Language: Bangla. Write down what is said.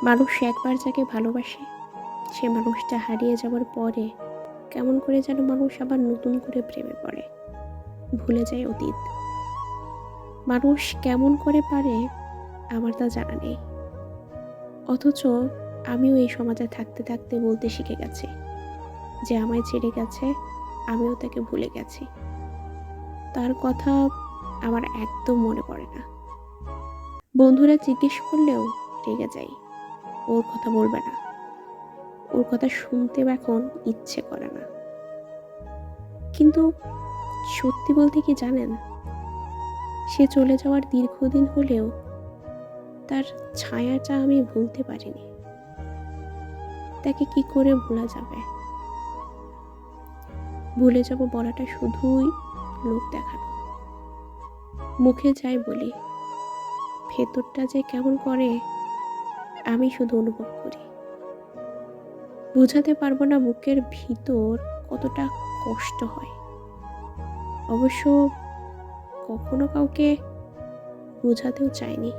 মানুষ একবার যাকে ভালোবাসে, সে মানুষটা হারিয়ে যাওয়ার পরে কেমন করে যেন মানুষ আবার নতুন করে প্রেমে পড়ে, ভুলে যায় অতীত। মানুষ কেমন করে পারে আমার তা জানা নেই, অথচ আমিও এই সমাজে থাকতে থাকতে বলতে শিখে গেছি যে আমায় ছেড়ে গেছে, আমিও তাকে ভুলে গেছি। তার কথা আমার একদম মনে পড়ে না। বন্ধুরা জিজ্ঞেস করলেও রেগে যাই, ওর কথা বলবে না, ওর কথা শুনতেও এখন ইচ্ছে করে না। কিন্তু সত্যি বলতে কি জানেন, সে চলে যাওয়ার দীর্ঘদিন হলেও তার ছায়াটা আমি ভুলতে পারিনি। তাকে কি করে ভোলা যাবে? ভুলে যাব বলাটা শুধুই লোক দেখানো। মুখে যাই বলি, ভেতরটা যে কেমন করে আমি শুধু অনুভব করি। বুঝাতে পারবো না বুকের ভিতর কতটা কষ্ট হয়। অবশ্য কখনো কাউকে বোঝাতেও চাইনি।